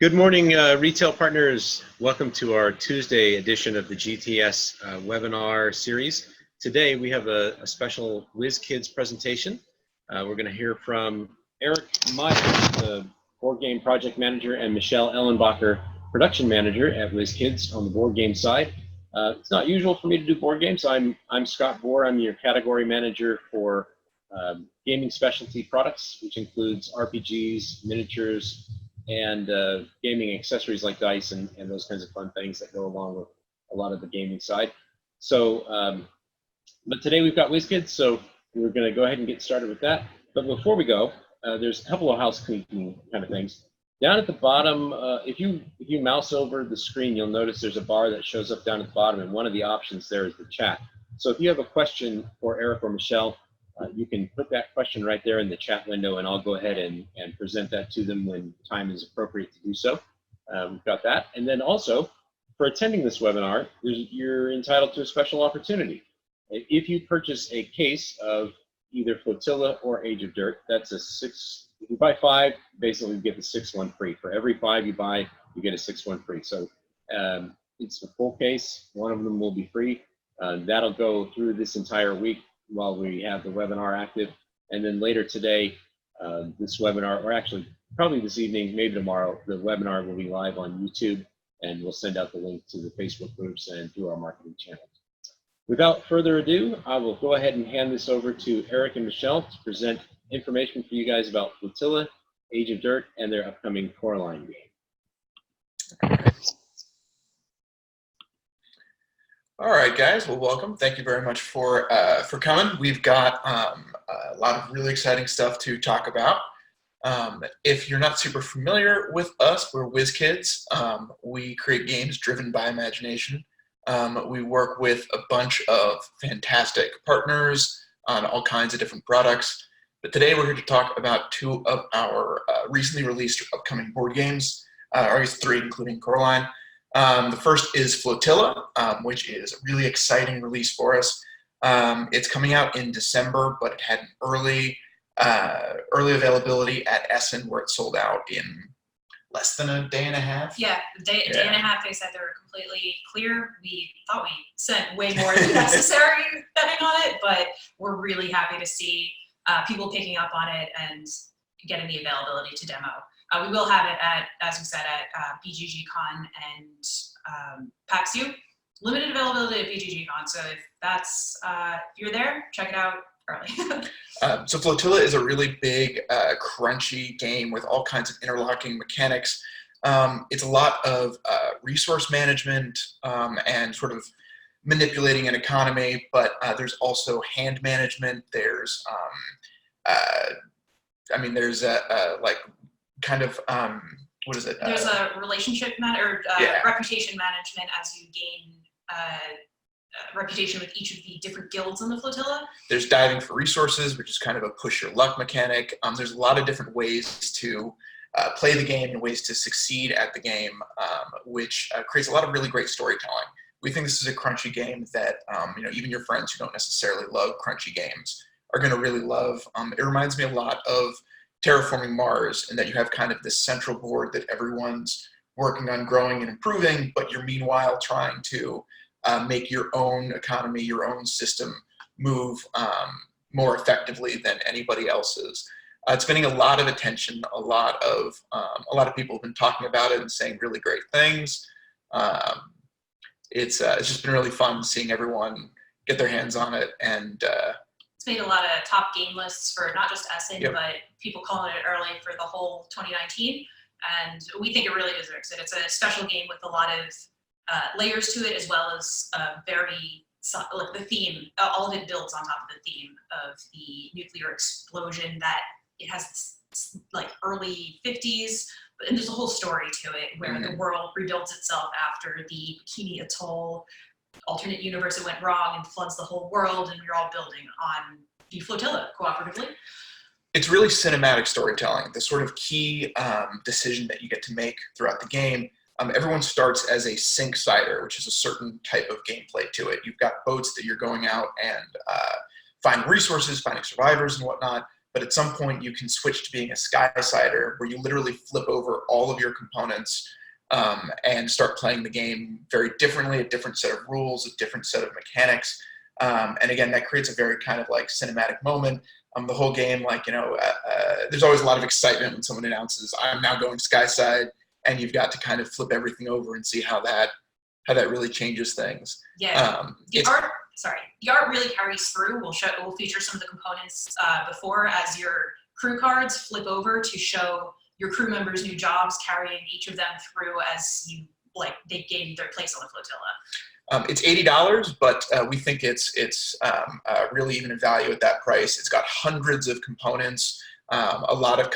Good morning, retail partners. Welcome to our Tuesday edition of the GTS webinar series. Today we have a special WizKids presentation. We're going to hear from Eric Meyers, the board game project manager, and Michele Ellenbacher, production manager at WizKids on the board game side. It's not usual for me to do board games. I'm Scott Bohr. I'm your category manager for gaming specialty products, which includes RPGs, miniatures, and gaming accessories like dice and those kinds of fun things that go along with a lot of the gaming side. So, but today we've got WizKids, so we're going to go ahead and get started with that. But before we go, there's a couple of housekeeping kind of things. Down at the bottom, if you mouse over the screen, you'll notice there's a bar that shows up down at the bottom, and one of the options there is the chat. So if you have a question for Eric or Michele, you can put that question right there in the chat window, and I'll go ahead and present that to them when time is appropriate to do so. We've got that. And then also, for attending this webinar, you're entitled to a special opportunity. If you purchase a case of either Flotilla or Age of Dirt, that's a 6. If you buy 5, basically you get the 6th one free. For every 5 you buy, you get a 6th one free. So it's a full case. One of them will be free. That'll go through this entire week while we have the webinar active. And then later today, this webinar, or actually probably this evening, maybe tomorrow, the webinar will be live on YouTube, and we'll send out the link to the Facebook groups and through our marketing channels. Without further ado, I will go ahead and hand this over to Eric and Michele to present information for you guys about Flotilla, Age of Dirt, and their upcoming Coraline game. All right, guys. Well, welcome. Thank you very much for coming. We've got a lot of really exciting stuff to talk about. If you're not super familiar with us, we're WizKids. We create games driven by imagination. We work with a bunch of fantastic partners on all kinds of different products. But today we're here to talk about 2 of our recently released upcoming board games, or at least 3, including Coraline. The first is Flotilla, which is a really exciting release for us. It's coming out in December, but it had an early availability at Essen, where it sold out in less than a day and a half. Yeah, a day and a half. They said they were completely clear. We thought we spent way more than necessary betting on it, but we're really happy to see people picking up on it and getting the availability to demo. We will have it at, as we said, at BGG-Con and PAX U. Limited availability at BGG-Con, so if you're there, check it out early. So Flotilla is a really big, crunchy game with all kinds of interlocking mechanics. It's a lot of resource management and sort of manipulating an economy, but there's also hand management. There's, like, kind of, what is it? There's a relationship reputation management as you gain reputation with each of the different guilds in the Flotilla. There's diving for resources, which is kind of a push your luck mechanic. There's a lot of different ways to play the game and ways to succeed at the game, which creates a lot of really great storytelling. We think this is a crunchy game that even your friends who don't necessarily love crunchy games are going to really love. It reminds me a lot of Terraforming Mars, in that you have kind of this central board that everyone's working on growing and improving, but you're meanwhile trying to make your own economy, your own system move more effectively than anybody else's. It's getting a lot of attention. A lot of people have been talking about it and saying really great things. It's just been really fun seeing everyone get their hands on it, and it's made a lot of top game lists for not just Essen, Yep. but people calling it early for the whole 2019. And we think it really deserves it. It's a special game with a lot of layers to it, as well as like the theme. All of it builds on top of the theme of the nuclear explosion that it has this, like, early 50s. And there's a whole story to it where the world rebuilds itself after the Bikini Atoll alternate universe. It went wrong and floods the whole world, and we're all building on the Flotilla cooperatively. It's really cinematic storytelling. The sort of key decision that you get to make throughout the game. Everyone starts as a sink-sider, which is a certain type of gameplay to it. You've got boats that you're going out and finding resources, finding survivors and whatnot. but at some point you can switch to being a sky-sider where you literally flip over all of your components and start playing the game very differently, a different set of rules, a different set of mechanics. And again, that creates a very kind of like cinematic moment. The whole game, like, there's always a lot of excitement when someone announces, I'm now going sky-side, and you've got to kind of flip everything over and see how that really changes things. Yeah, the art really carries through. We'll feature some of the components before as your crew cards flip over to show your crew members' new jobs, carrying each of them through as they gain their place on the flotilla. It's $80, but we think it's really even a value at that price. It's got hundreds of components, a lot of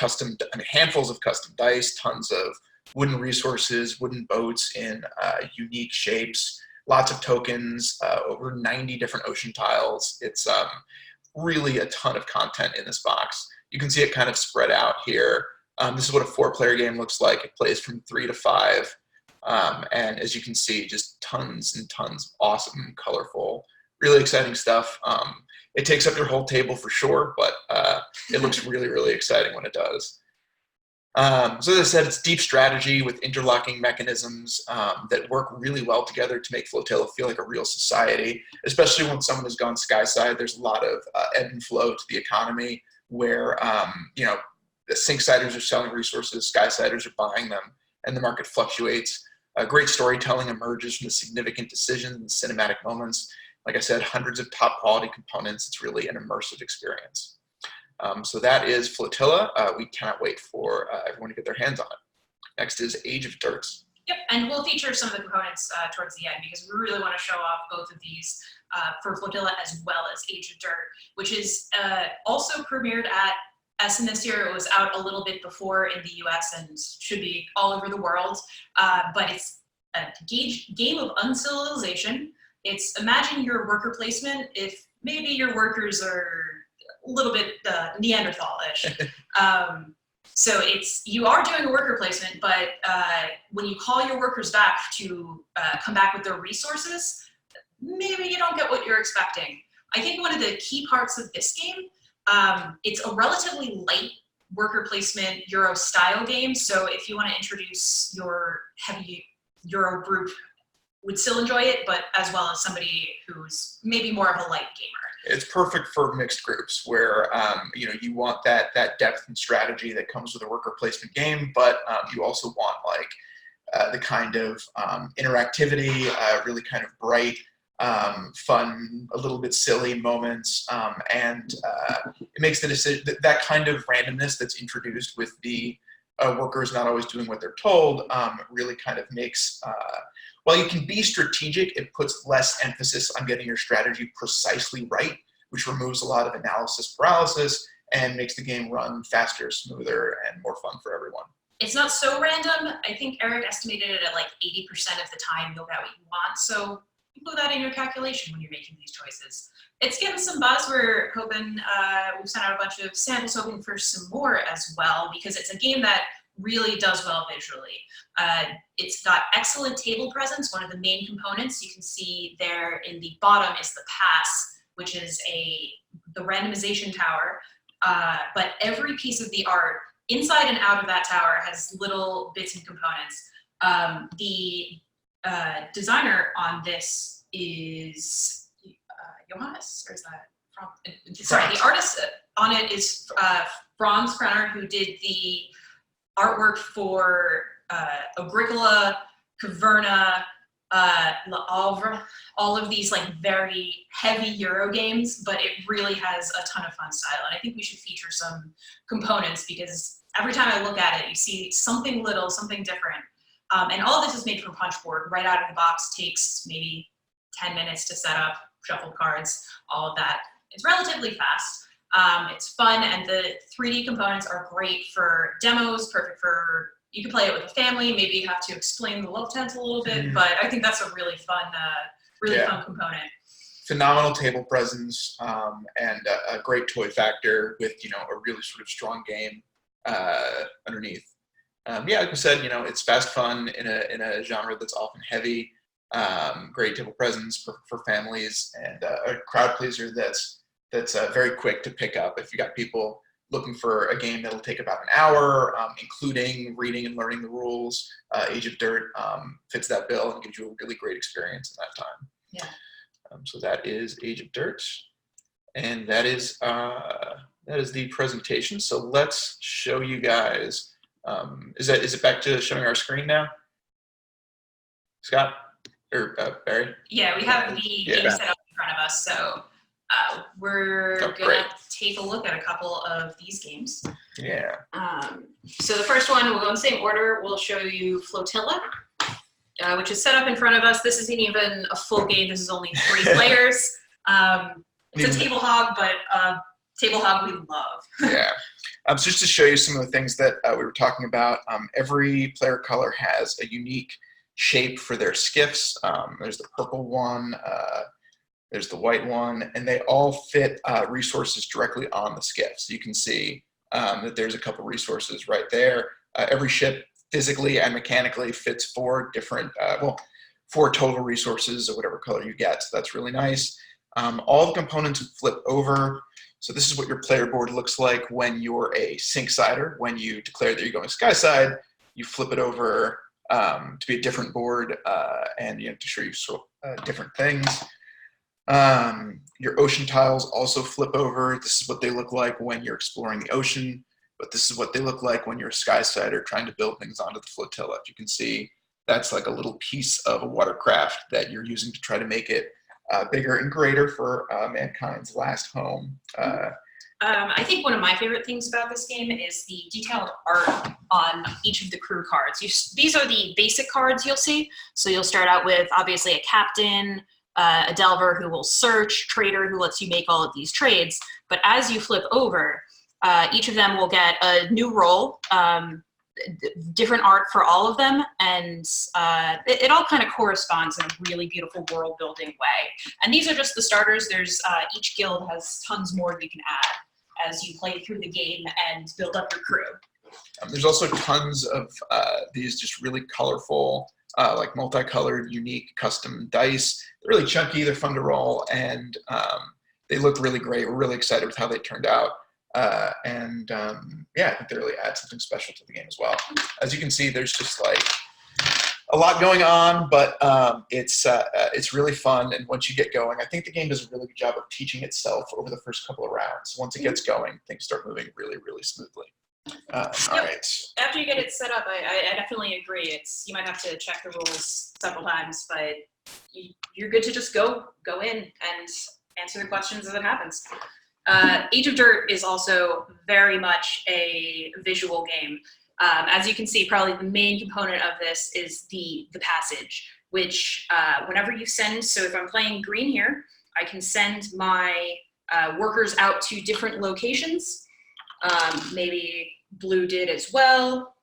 handfuls of custom dice, tons of wooden resources, wooden boats in unique shapes, lots of tokens, over 90 different ocean tiles. It's really a ton of content in this box. You can see it kind of spread out here. This is what a 4-player game looks like. It plays from 3 to 5. And as you can see, just tons and tons of awesome, colorful, really exciting stuff. It takes up your whole table for sure, but it looks really, really exciting when it does. So as I said, it's deep strategy with interlocking mechanisms that work really well together to make Flotilla feel like a real society, especially when someone has gone sky-side. There's a lot of ebb and flow to the economy where, the sink-siders are selling resources, sky-siders are buying them, and the market fluctuates. Great storytelling emerges from the significant decisions and cinematic moments. Like I said, hundreds of top-quality components. It's really an immersive experience. So that is Flotilla. We cannot wait for everyone to get their hands on it. Next is Age of Dirt. Yep, and we'll feature some of the components towards the end because we really want to show off both of these for Flotilla as well as Age of Dirt, which is also premiered at Essen this year. It was out a little bit before in the US and should be all over the world, but it's a game of uncivilization. It's imagine your worker placement if maybe your workers are a little bit Neanderthal-ish. So you are doing a worker placement, but when you call your workers back to come back with their resources, maybe you don't get what you're expecting. I think one of the key parts of this game, it's a relatively light worker placement Euro style game. So if you want to introduce your heavy Euro group, would still enjoy it, but as well as somebody who's maybe more of a light gamer. It's perfect for mixed groups where you want that depth and strategy that comes with a worker placement game, but you also want the kind of interactivity, really kind of bright, fun, a little bit silly moments, and it makes the decision that kind of randomness that's introduced with the workers not always doing what they're told really kind of makes. While you can be strategic, it puts less emphasis on getting your strategy precisely right, which removes a lot of analysis paralysis and makes the game run faster, smoother, and more fun for everyone. It's not so random. I think Eric estimated it at like 80% of the time you'll get what you want. So include that in your calculation when you're making these choices. It's getting some buzz. We're hoping, we've sent out a bunch of samples hoping for some more as well, because it's a game that really does well visually. It's got excellent table presence. One of the main components you can see there in the bottom is the pass, which is the randomization tower. But every piece of the art inside and out of that tower has little bits and components. The designer on this is Johannes, or is that from? Sorry, the artist on it is Franz Krenner, who did the artwork for Agricola, Caverna, La Havre, all of these like very heavy Euro games, but it really has a ton of fun style. And I think we should feature some components because every time I look at it, you see something little, something different. And all of this is made from punchboard right out of the box, takes maybe 10 minutes to set up, shuffle cards, all of that. It's relatively fast. It's fun, and the 3D components are great for demos, perfect for, you can play it with a family, maybe you have to explain the love tent a little bit, but I think that's a really fun, fun component. Phenomenal table presence and a great toy factor with, a really sort of strong game underneath. Like I said, it's fast fun in a genre that's often heavy, great table presence for families, and a crowd pleaser that's very quick to pick up. If you got people looking for a game that'll take about an hour, including reading and learning the rules, Age of Dirt fits that bill and gives you a really great experience in that time. Yeah. So that is Age of Dirt, and that is the presentation. So let's show you guys. Is it back to showing our screen now, Scott or Barry? Yeah, we have the game set up in front of us, so we're gonna take a look at a couple of these games. Yeah. So the first one, we'll go in the same order. We'll show you Flotilla, which is set up in front of us. This isn't even a full game. This is only 3 players. It's a table hog, but table hog we love. Yeah. So just to show you some of the things that we were talking about, every player color has a unique shape for their skiffs. There's the purple one, there's the white one, and they all fit resources directly on the skiff. So you can see that there's a couple resources right there. Every ship physically and mechanically fits 4 different, 4 total resources of whatever color you get. So that's really nice. All the components flip over. So this is what your player board looks like when you're a sink-sider. When you declare that you're going skyside, you flip it over to be a different board, and you have to show you different things. Your ocean tiles also flip over. This is what they look like when you're exploring the ocean, but this is what they look like when you're a sky-sider trying to build things onto the flotilla. If you can see, that's like a little piece of a watercraft that you're using to try to make it bigger and greater for mankind's last home. I think one of my favorite things about this game is the detailed art on each of the crew cards. These are the basic cards you'll see. So you'll start out with obviously a captain, a delver who will search, trader who lets you make all of these trades. But as you flip over, each of them will get a new role, different art for all of them, and it all kind of corresponds in a really beautiful world building way. And these are just the starters. There's each guild has tons more you can add as you play through the game and build up your crew. There's also tons of these just really colorful, like multicolored, unique custom dice. They're really chunky, they're fun to roll, and they look really great. We're really excited with how they turned out. Yeah, I think they really add something special to the game as well. As you can see, there's just like a lot going on, but it's really fun. And once you get going, I think the game does a really good job of teaching itself over the first couple of rounds. Once it gets going, things start moving really, really smoothly. All right. After you get it set up, I definitely agree. You might have to check the rules several times, but you're good to just go in and answer the questions as it happens. Age of Dirt is also very much a visual game. As you can see, probably the main component of this is the passage, which whenever you send, so if I'm playing green here, I can send my workers out to different locations. Maybe blue did as well.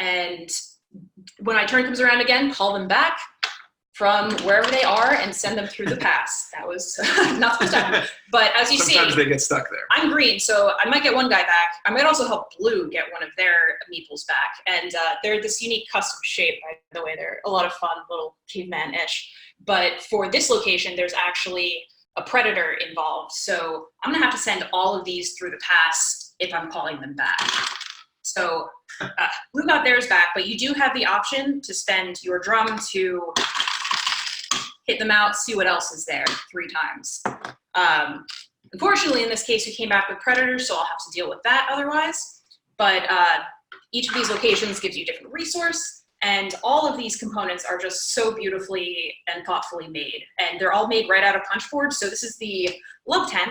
And when my turn comes around again, call them back from wherever they are and send them through the pass. That was not supposed to happen. But as you Sometimes see, they get stuck there. I'm green, so I might get one guy back. I might also help blue get one of their meeples back. And they're this unique custom shape, by the way. They're a lot of fun, little caveman-ish. But for this location, there's actually a predator involved. So I'm gonna have to send all of these through the pass if I'm calling them back. So blue got theirs back, but you do have the option to spend your drum to hit them out, see what else is there 3 times. Unfortunately, in this case, we came back with predators, so I'll have to deal with that otherwise. But each of these locations gives you a different resource, and all of these components are just so beautifully and thoughtfully made. And they're all made right out of punchboard. So this is the love tent,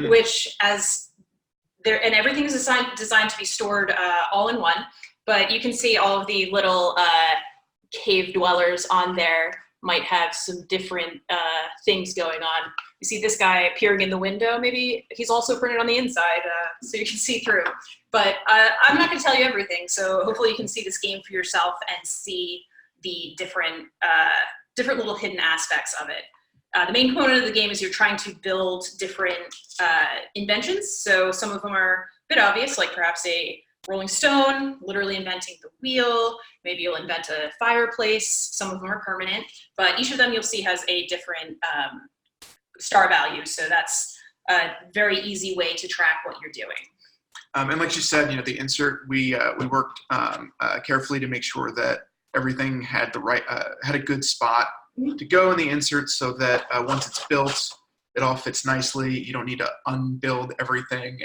which and everything is designed to be stored all in one. But you can see all of the little cave dwellers on there might have some different things going on. You see this guy appearing in the window, maybe he's also printed on the inside so you can see through. But I'm not gonna tell you everything, so hopefully you can see this game for yourself and see the different little hidden aspects of it. The main component of the game is you're trying to build different inventions. So some of them are a bit obvious, like perhaps a rolling stone, literally inventing the wheel. Maybe you'll invent a fireplace. Some of them are permanent, but each of them you'll see has a different star value. So that's a very easy way to track what you're doing. And like you said, the insert, we worked carefully to make sure that everything had had a good spot to go in the insert, so that once it's built, it all fits nicely. You don't need to unbuild everything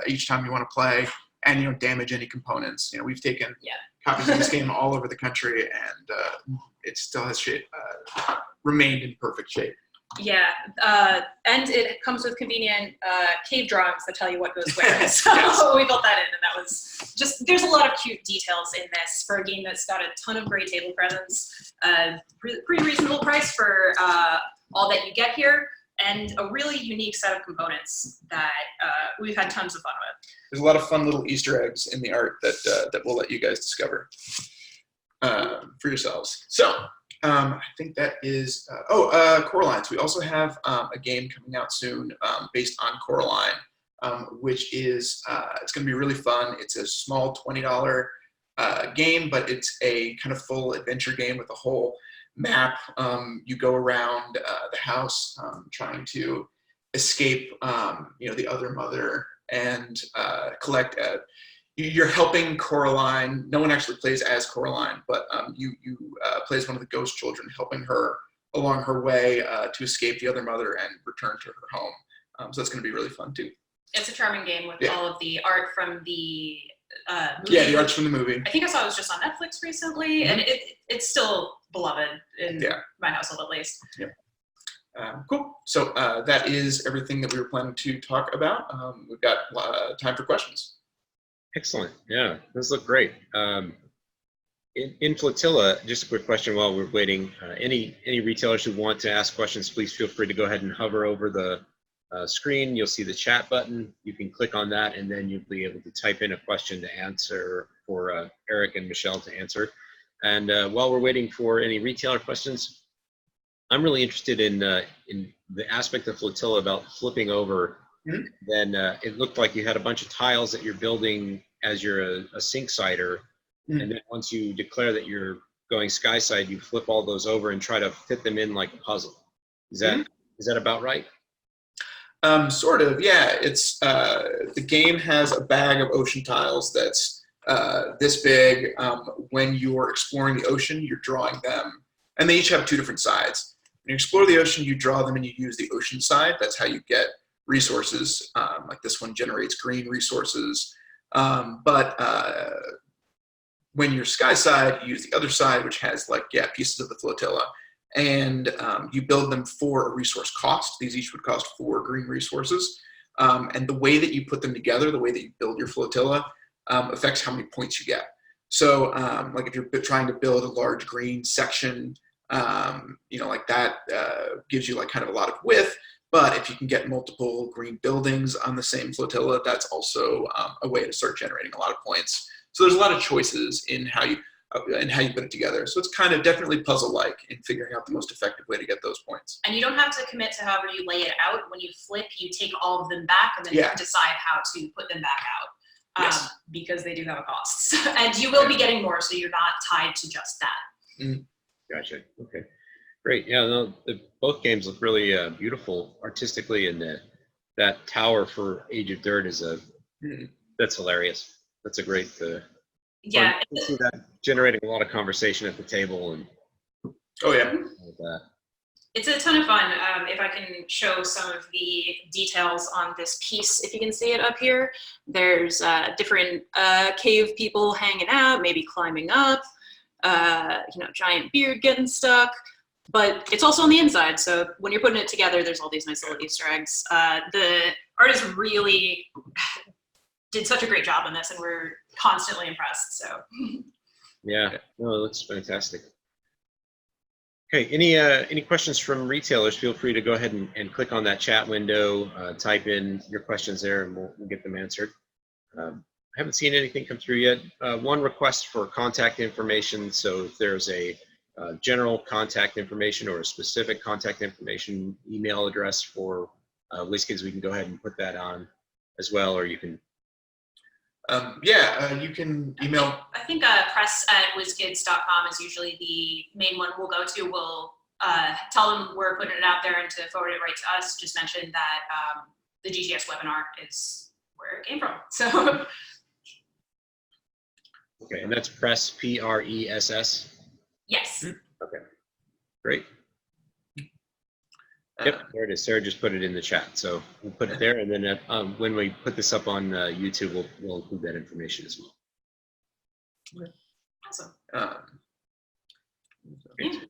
each time you want to play, and you don't damage any components. We've taken copies of this game all over the country, and it still has remained in perfect shape. Yeah, and it comes with convenient cave drawings that tell you what goes where. So Yes. we built that in, and that was just, there's a lot of cute details in this for a game that's got a ton of great table presence, pretty reasonable price for all that you get here, and a really unique set of components that we've had tons of fun with. There's a lot of fun little Easter eggs in the art that we'll let you guys discover for yourselves. So. I think that is, Coraline. So we also have a game coming out soon based on Coraline, which is, it's going to be really fun. It's a small $20 game, but it's a kind of full adventure game with a whole map. You go around the house trying to escape, the other mother and collect you're helping Coraline. No one actually plays as Coraline, but you play as one of the ghost children, helping her along her way to escape the other mother and return to her home. So that's going to be really fun too. It's a charming game with all of the art from the movie. Yeah, the art's from the movie. I think I saw it was just on Netflix recently, and it's still beloved in my household at least. Yeah. Cool. So that is everything that we were planning to talk about. We've got time for questions. Excellent. Yeah, those look great. In Flotilla, just a quick question while we're waiting. Any retailers who want to ask questions, please feel free to go ahead and hover over the screen. You'll see the chat button. You can click on that, and then you'll be able to type in a question to answer for Eric and Michele to answer. And while we're waiting for any retailer questions, I'm really interested in the aspect of Flotilla about flipping over. Then it looked like you had a bunch of tiles that you're building as you're a sink sider, and then once you declare that you're going sky side, you flip all those over and try to fit them in like a puzzle. Is that about right? Sort of, yeah. It's the game has a bag of ocean tiles that's this big. When you're exploring the ocean, you're drawing them, and they each have two different sides. When you explore the ocean, you draw them and you use the ocean side. That's how you get resources. Like this one generates green resources. But when you're sky side, you use the other side, which has pieces of the flotilla, and you build them for a resource cost. These each would cost 4 green resources. And the way that you put them together, the way that you build your flotilla, affects how many points you get. So if you're trying to build a large green section, that gives you kind of a lot of width. But if you can get multiple green buildings on the same flotilla, that's also a way to start generating a lot of points. So there's a lot of choices in how you put it together. So it's kind of definitely puzzle-like in figuring out the most effective way to get those points. And you don't have to commit to however you lay it out. When you flip, you take all of them back, and then you can decide how to put them back out, because they do have a cost. And you will be getting more, so you're not tied to just that. Gotcha. Okay. Great. Yeah, no, both games look really beautiful artistically, and that tower for Age of Dirt is that's hilarious. That's a great. I see that generating a lot of conversation at the table and. Oh yeah. Like that. It's a ton of fun. If I can show some of the details on this piece, if you can see it up here, there's different cave people hanging out, maybe climbing up. Giant beard getting stuck. But it's also on the inside, so when you're putting it together, there's all these nice little Easter eggs. The artist really did such a great job on this, and we're constantly impressed. So. Yeah, no, it looks fantastic. Okay, any questions from retailers? Feel free to go ahead and click on that chat window, type in your questions there, and we'll get them answered. I haven't seen anything come through yet. One request for contact information. So if there's a general contact information or a specific contact information email address for WizKids, we can go ahead and put that on as well, or you can. You can email. I think press@wizkids.com is usually the main one we'll go to. We'll tell them we're putting it out there and to forward it right to us. Just mention that the GTS webinar is where it came from. So. Okay, and that's press, Press. Yes. Okay, great. Yep, there it is. Sarah just put it in the chat, so we'll put it there, and then when we put this up on YouTube, we'll include that information as well. Awesome. Great.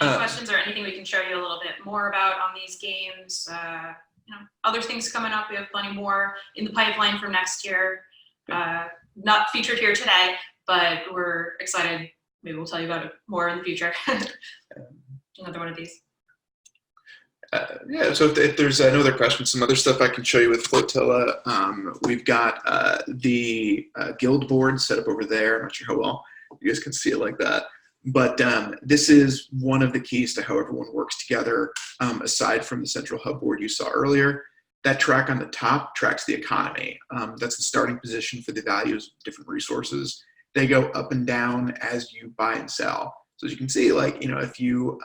Any questions or anything we can show you a little bit more about on these games? Other things coming up. We have plenty more in the pipeline for next year. Not featured here today, but we're excited. Maybe we'll tell you about it more in the future. Another one of these. Yeah, so if there's no other questions, some other stuff I can show you with Flotilla. We've got the guild board set up over there. I'm not sure how well you guys can see it like that. But this is one of the keys to how everyone works together, aside from the central hub board you saw earlier. That track on the top tracks the economy. That's the starting position for the values of different resources. They go up and down as you buy and sell. So as you can see, like, if you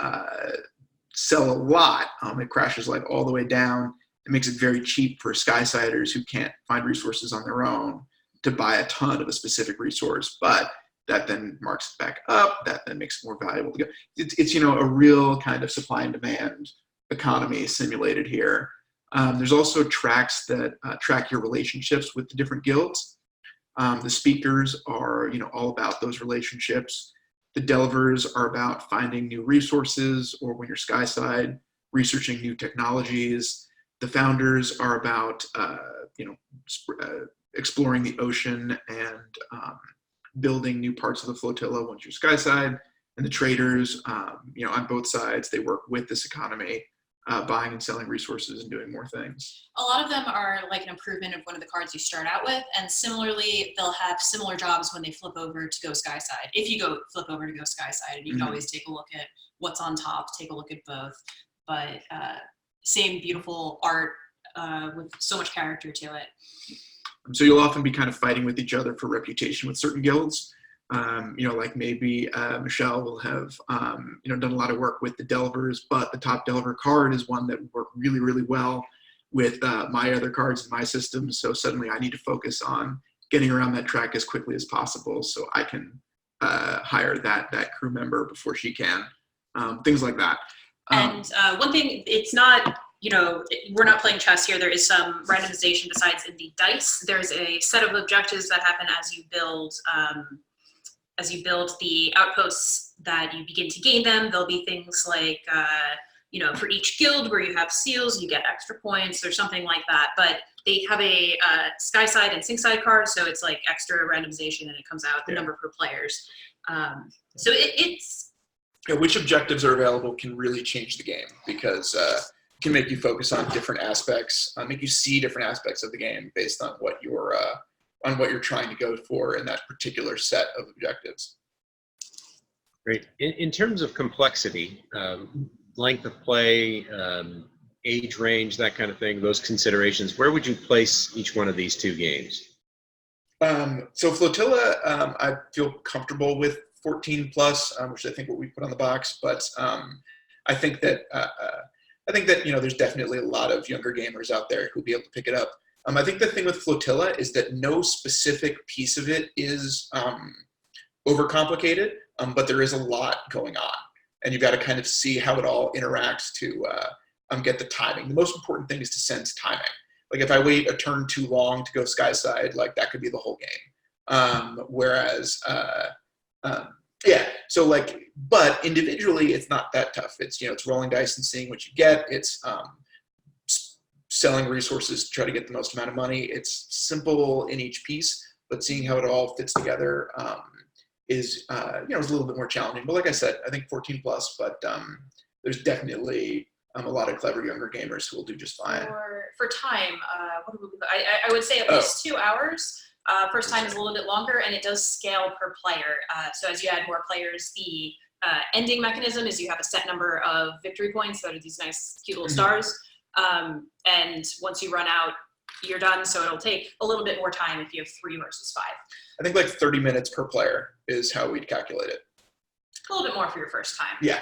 sell a lot, it crashes like all the way down. It makes it very cheap for skysiders who can't find resources on their own to buy a ton of a specific resource, but that then marks it back up. That then makes it more valuable to go. It's a real kind of supply and demand economy simulated here. There's also tracks that track your relationships with the different guilds. The speakers are, all about those relationships. The delvers are about finding new resources, or when you're skyside, researching new technologies. The founders are about, exploring the ocean and building new parts of the flotilla once you're skyside. And the traders, on both sides, they work with this economy, buying and selling resources and doing more things. A lot of them are like an improvement of one of the cards you start out with, and similarly, they'll have similar jobs when they flip over to go skyside. If you go flip over to go skyside, and you can always take a look at what's on top, take a look at both. But same beautiful art with so much character to it. So you'll often be kind of fighting with each other for reputation with certain guilds. Like maybe Michele will have, done a lot of work with the Delvers, but the top Delver card is one that would work really, really well with my other cards in my system. So suddenly I need to focus on getting around that track as quickly as possible so I can hire that crew member before she can. Things like that. And one thing, it's not, we're not playing chess here. There is some randomization besides in the dice. There's a set of objectives that happen as you build the outposts that you begin to gain them. There'll be things like, for each guild where you have seals, you get extra points or something like that. But they have a skyside and sinkside card, so it's like extra randomization, and it comes out the number per players. So it's which objectives are available can really change the game, because it can make you focus on different aspects, make you see different aspects of the game based on what you're trying to go for in that particular set of objectives. Great. In terms of complexity, length of play, age range, that kind of thing, those considerations, where would you place each one of these two games? So Flotilla, I feel comfortable with 14 plus, which is I think what we put on the box, but I think that there's definitely a lot of younger gamers out there who'll be able to pick it up. I think the thing with Flotilla is that no specific piece of it is overcomplicated, but there is a lot going on, and you've got to kind of see how it all interacts to get the timing. The most important thing is to sense timing. Like if I wait a turn too long to go skyside, like that could be the whole game. But individually, it's not that tough. It's rolling dice and seeing what you get. It's selling resources to try to get the most amount of money. It's simple in each piece, but seeing how it all fits together is a little bit more challenging. But like I said, I think 14 plus, but there's definitely a lot of clever younger gamers who will do just fine. For time, I would say at least 2 hours. First time is a little bit longer, and it does scale per player. So as you add more players, the ending mechanism is you have a set number of victory points that are these nice, cute little stars. And once you run out, you're done. So it'll take a little bit more time if you have 3 versus 5. I think like 30 minutes per player is how we'd calculate it. a little bit more for your first time. Yeah.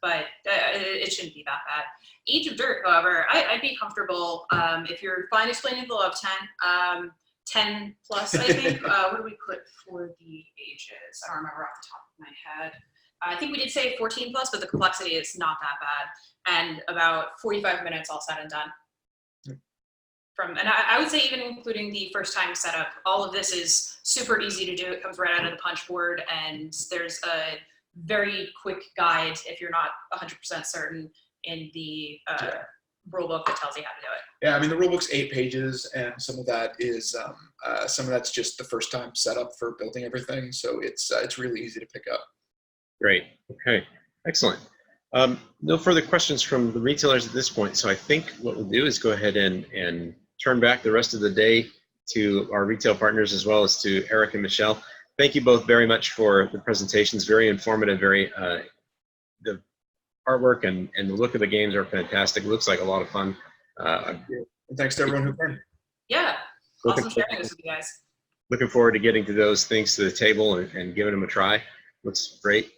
But it shouldn't be that bad. Age of Dirt, however, I'd be comfortable if you're fine explaining the love 10. 10 plus, I think. What do we put for the ages? I don't remember off the top of my head. I think we did say 14 plus, but the complexity is not that bad. And about 45 minutes all said and done. And I would say even including the first time setup, all of this is super easy to do. It comes right out of the punch board, and there's a very quick guide if you're not 100% certain in the rule book that tells you how to do it. Yeah, I mean, the rule book's 8 pages, and some of that is some of that's just the first time setup for building everything. So it's really easy to pick up. Great. Okay. Excellent. No further questions from the retailers at this point. So I think what we'll do is go ahead and turn back the rest of the day to our retail partners as well as to Eric and Michele. Thank you both very much for the presentations. Very informative. The artwork and the look of the games are fantastic. It looks like a lot of fun. And thanks to everyone who came. Yeah. Awesome sharing this with you guys. Looking forward to getting to those things to the table and giving them a try. Looks great.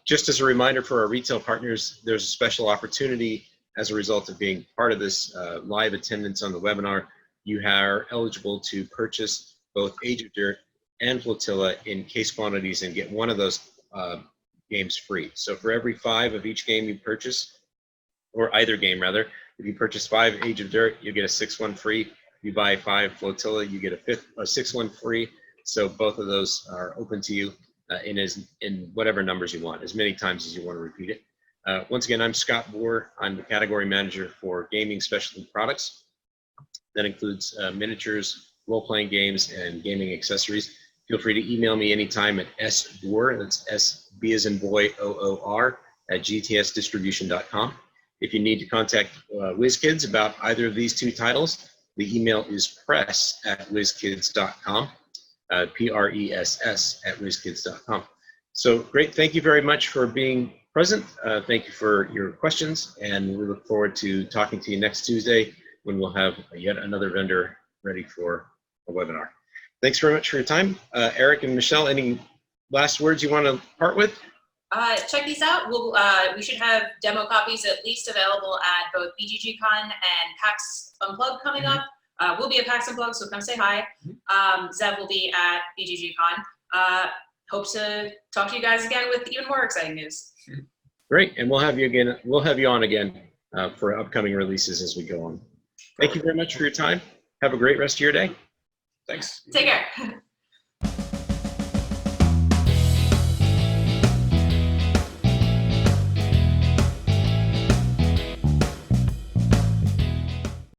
Just as a reminder for our retail partners, there's a special opportunity as a result of being part of this live attendance on the webinar. You are eligible to purchase both Age of Dirt and Flotilla in case quantities and get one of those games free. So for every 5 of each game you purchase, or either game rather, if you purchase 5 Age of Dirt, you get a 6th one free. If you buy 5 Flotilla, you get a 6th one free. So both of those are open to you in whatever numbers you want, as many times as you want to repeat it. Once again, I'm Scott Bohr. I'm the category manager for gaming specialty products. That includes miniatures, role-playing games, and gaming accessories. Feel free to email me anytime at sbohr, that's S-B as in boy, O-O-R, at gtsdistribution.com. If you need to contact WizKids about either of these 2 titles, the email is press@wizkids.com, P-R-E-S-S @wizkids.com. So great, thank you very much for being present. Thank you for your questions, and we look forward to talking to you next Tuesday when we'll have yet another vendor ready for a webinar. Thanks very much for your time. Eric and Michele, any last words you want to part with? Check these out. We should have demo copies at least available at both BGGCon and PAX Unplugged coming up. We'll be at PAX Unplugged, so come say hi. Zev will be at BGGCon. Hope to talk to you guys again with even more exciting news. Great, and we'll have you again. We'll have you on again for upcoming releases as we go on. Thank you very much for your time. Have a great rest of your day. Thanks. Take care.